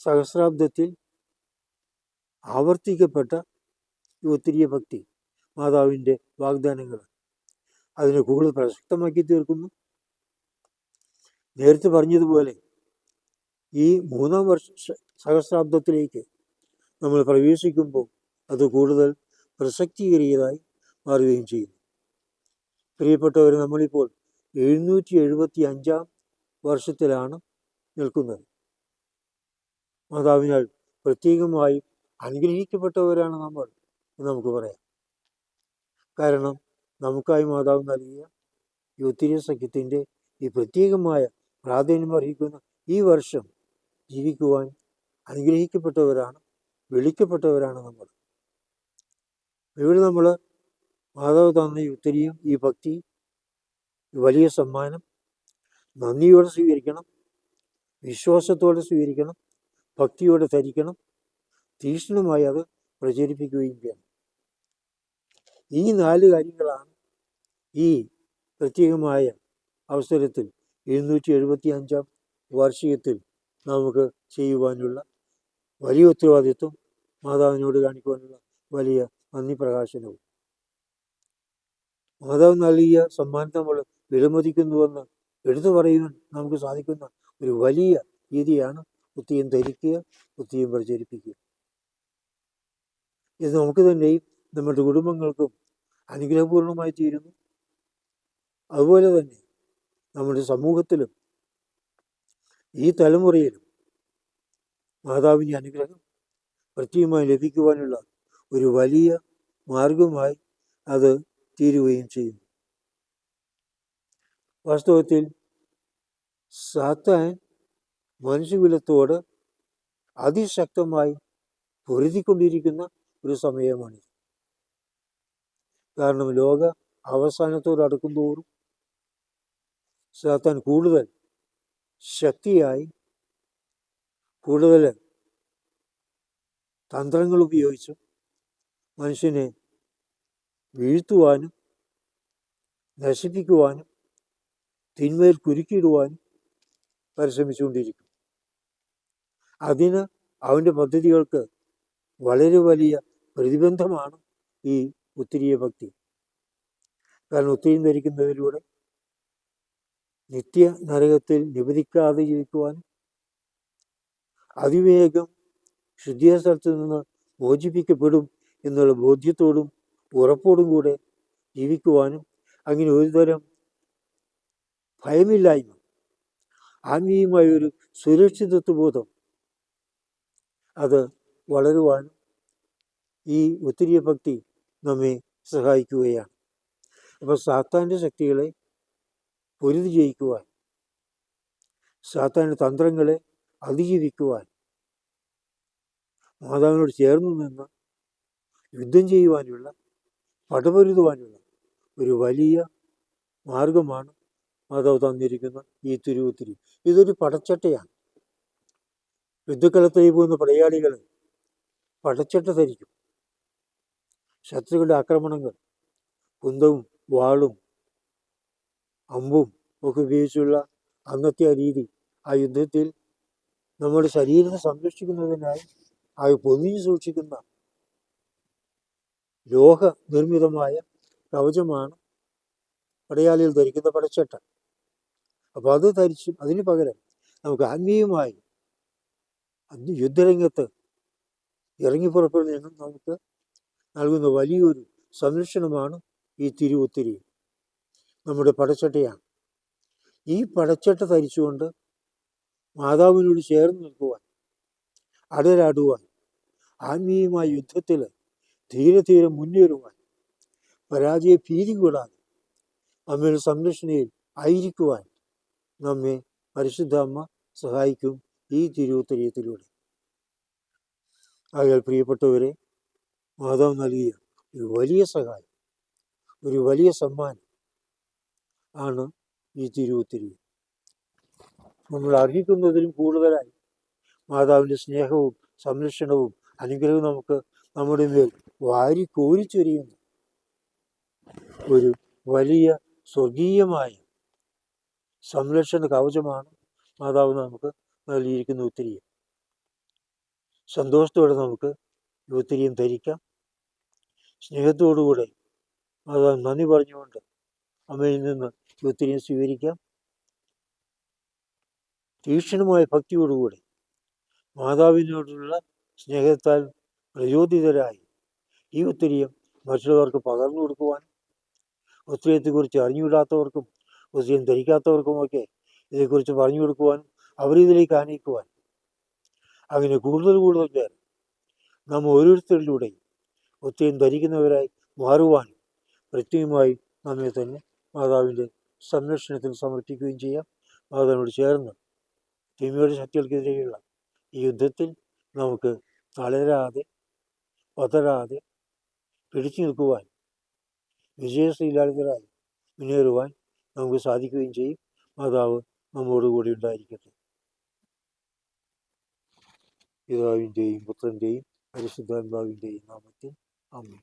സഹസ്രാബ്ദത്തിൽ ആവർത്തിക്കപ്പെട്ട ഈ ഉത്തരീയ ഭക്തി മാതാവിൻ്റെ വാഗ്ദാനങ്ങൾ അതിനെ കൂടുതൽ പ്രസക്തമാക്കി തീർക്കുന്നു. നേരത്തെ പറഞ്ഞതുപോലെ ഈ 3-ാം സഹസ്രാബ്ദത്തിലേക്ക് നമ്മൾ പ്രവേശിക്കുമ്പോൾ അത് കൂടുതൽ പ്രസക്തിയേറിയതായി മാറുകയും ചെയ്യുന്നു. പ്രിയപ്പെട്ടവർ, നമ്മളിപ്പോൾ 775-ാം വർഷത്തിലാണ് നിൽക്കുന്നത്. മാതാവിനാൽ പ്രത്യേകമായി അനുഗ്രഹിക്കപ്പെട്ടവരാണ് നമ്മൾ എന്ന് നമുക്ക് പറയാം. കാരണം നമുക്കായി മാതാവ് നൽകിയ ഈ ഉത്തരീയ സഖ്യത്തിൻ്റെ ഈ പ്രത്യേകമായ പ്രാധാന്യം അർഹിക്കുന്ന ഈ വർഷം ജീവിക്കുവാൻ അനുഗ്രഹിക്കപ്പെട്ടവരാണ്, വിളിക്കപ്പെട്ടവരാണ് നമ്മൾ. ഇവിടെ നമ്മൾ മാതാവ് തന്ന ഈ ഉത്തരീയം, ഈ ഭക്തി, വലിയ സമ്മാനം നന്ദിയോടെ സ്വീകരിക്കണം, വിശ്വാസത്തോടെ സ്വീകരിക്കണം, ഭക്തിയോടെ ധരിക്കണം, തീക്ഷ്ണമായി അത് പ്രചരിപ്പിക്കുകയും ചെയ്യണം. ഈ 4 കാര്യങ്ങളാണ് ഈ പ്രത്യേകമായ അവസരത്തിൽ 775-ാം വാർഷികത്തിൽ നമുക്ക് ചെയ്യുവാനുള്ള വലിയ ഉത്തരവാദിത്വം, മാതാവിനോട് കാണിക്കുവാനുള്ള വലിയ നന്ദി പ്രകാശനവും. മാതാവ് നൽകിയ സമ്മാനത്തെ നമ്മൾ വിലമതിക്കുന്നുവെന്ന് എടുത്തു പറയുവാൻ നമുക്ക് സാധിക്കുന്ന ഒരു വലിയ രീതിയാണ് ഉത്തരീയം ധരിക്കുക, ഉത്തരീയം പ്രചരിപ്പിക്കുക. ഇത് നമുക്ക് തന്നെയും നമ്മുടെ കുടുംബങ്ങൾക്കും അനുഗ്രഹപൂർണമായി തീരുന്നു. അതുപോലെ തന്നെ നമ്മുടെ സമൂഹത്തിലും ഈ തലമുറയിലും മാതാവിൻ്റെ അനുഗ്രഹം പ്രത്യേകമായി ലഭിക്കുവാനുള്ള ഒരു വലിയ മാർഗമായി അത് തീരുകയും ചെയ്യുന്നു. വാസ്തവത്തിൽ സാത്താൻ മനുഷ്യകുലത്തോട് അതിശക്തമായി പൊരുതിക്കൊണ്ടിരിക്കുന്ന ഒരു സമയമാണിത്. കാരണം ലോക അവസാനത്തോട് അടുക്കുന്തോറും സാത്താൻ കൂടുതൽ ശക്തിയായി, കൂടുതൽ തന്ത്രങ്ങൾ ഉപയോഗിച്ചും മനുഷ്യനെ വീഴ്ത്തുവാനും നശിപ്പിക്കുവാനും തിന്മയിൽ കുരുക്കിയിടുവാനും പരിശ്രമിച്ചുകൊണ്ടിരിക്കും. അതിന് അവൻ്റെ പദ്ധതികൾക്ക് വളരെ വലിയ പ്രതിബന്ധമാണ് ഈ ഉത്തരീയ ഭക്തി. കാരണം ഉത്തരീയം ധരിക്കുന്നതിലൂടെ നിത്യ നരകത്തിൽ നിബന്ധിക്കാതെ ജീവിക്കുവാനും അതിവേഗം ശുദ്ധീയ സ്ഥലത്ത് നിന്ന് മോചിപ്പിക്കപ്പെടും എന്നുള്ള ബോധ്യത്തോടും ഉറപ്പോടും കൂടെ ജീവിക്കുവാനും, അങ്ങനെ ഒരുതരം ഭയമില്ലായ്മ, ആത്മീയമായ ഒരു സുരക്ഷിതത്വ ബോധം അത് വളരുവാനും ഈ ഉത്തരീയ ഭക്തി നമ്മെ സഹായിക്കുകയാണ്. അപ്പോൾ സാത്താൻ്റെ ശക്തികളെ പൊരുതി ജയിക്കുവാൻ, സാത്താൻ്റെ തന്ത്രങ്ങളെ അതിജീവിക്കുവാൻ, മാതാവിനോട് ചേർന്ന് നിന്ന് യുദ്ധം ചെയ്യുവാനുള്ള, പടപൊരുതുവാനുള്ള ഒരു വലിയ മാർഗമാണ് മാതാവ് തന്നിരിക്കുന്ന ഈ തിരുവുത്തിരി. ഇതൊരു പടച്ചട്ടയാണ്. യുദ്ധക്കളത്തിൽ പോകുന്ന പടയാളികൾ പടച്ചട്ട ധരിക്കും. ശത്രുക്കളുടെ ആക്രമണങ്ങൾ കുന്തവും വാളും അമ്പും ഒക്കെ ഉപയോഗിച്ചുള്ള അന്നത്തെ ആ രീതി, ആ യുദ്ധത്തിൽ നമ്മുടെ ശരീരത്തെ സംരക്ഷിക്കുന്നതിനായി ആ പൊതിഞ്ഞു സൂക്ഷിക്കുന്ന ലോഹ നിർമ്മിതമായ കവചമാണ് പടയാളികൾ ധരിക്കുന്ന പടച്ചട്ട. അപ്പോൾ അത് ധരിച്ച് അതിന് പകരം നമുക്ക് ആത്മീയമായി യുദ്ധരംഗത്ത് ഇറങ്ങിപ്പുറപ്പെടുന്നതിനും നമുക്ക് നൽകുന്ന വലിയൊരു സംരക്ഷണമാണ് ഈ തിരുവുത്തിരി. നമ്മുടെ പടച്ചട്ടയാണ്. ഈ പടച്ചട്ട ധരിച്ചുകൊണ്ട് മാതാവിനോട് ചേർന്ന് നിൽക്കുവാൻ, അടരാടുവാൻ, ആത്മീയമായ യുദ്ധത്തിൽ ധീരെ ധീരെ മുന്നേറുവാൻ, പരാജയ ഭീതി കൂടാതെ അമ്മയുടെ സംരക്ഷണയിൽ ആയിരിക്കുവാൻ നമ്മെ പരിശുദ്ധ അമ്മ സഹായിക്കും ഈ തിരുവുത്തരീയത്തിലൂടെ. ആയാൽ പ്രിയപ്പെട്ടവരെ, മാതാവ് നൽകിയ ഒരു വലിയ സഹായം, ഒരു വലിയ സമ്മാനം ആണ് ഈ തിരുവുത്തിരി. നമ്മൾ അർഹിക്കുന്നതിലും കൂടുതലായി മാതാവിൻ്റെ സ്നേഹവും സംരക്ഷണവും അനുഗ്രഹവും നമുക്ക് നമ്മുടെ മേൽ വാരി കോരിച്ചൊരിയുന്ന ഒരു വലിയ സ്വർഗീയമായ സംരക്ഷണ കവചമാണ് മാതാവ് നമുക്ക് നൽകിയിരിക്കുന്ന ഉത്തരീയം. സന്തോഷത്തോടെ നമുക്ക് ഈ ഉത്തരീയം ധരിക്കാം. സ്നേഹത്തോടുകൂടെ മാതാവ് നന്ദി പറഞ്ഞുകൊണ്ട് അമ്മയിൽ നിന്ന് ഈ ഉത്തരീയം സ്വീകരിക്കാം. തീക്ഷ്ണമായ ഭക്തിയോടുകൂടി മാതാവിനോടുള്ള സ്നേഹത്താൽ പ്രചോദിതരായി ഈ ഉത്തരീയം മറ്റുള്ളവർക്ക് പകർന്നു കൊടുക്കുവാനും ഉത്തരീയത്തെക്കുറിച്ച് അറിഞ്ഞുകൂടാത്തവർക്കും ഉത്തരീയം ധരിക്കാത്തവർക്കുമൊക്കെ ഇതേക്കുറിച്ച് പറഞ്ഞു കൊടുക്കുവാനും അവരിതിലേക്ക് ആനയിക്കുവാനും അങ്ങനെ കൂടുതൽ കൂടുതൽ പേർ നാം ഓരോരുത്തരിലൂടെയും ഉത്തരീയം ധരിക്കുന്നവരായി മാറുവാനും പ്രത്യേകമായി നമ്മെ തന്നെ മാതാവിൻ്റെ സംരക്ഷണത്തിൽ സമർപ്പിക്കുകയും ചെയ്യാം. മാതാവിനോട് ചേർന്ന് തിന്മയുടെ ശക്തികൾക്കെതിരെയുള്ള ഈ യുദ്ധത്തിൽ നമുക്ക് തളരാതെ പതരാതെ പിടിച്ചു നിൽക്കുവാൻ വിജയശ്രീലാളിതരായി മുന്നേറുവാൻ നമുക്ക് സാധിക്കുകയും ചെയ്യും. മാതാവ് നമ്മോടുകൂടി ഉണ്ടായിരിക്കട്ടെ. പിതാവിൻ്റെയും പുത്രൻ്റെയും പരിശുദ്ധാത്മാവിൻ്റെയും നാമത്തിൽ ആമേൻ.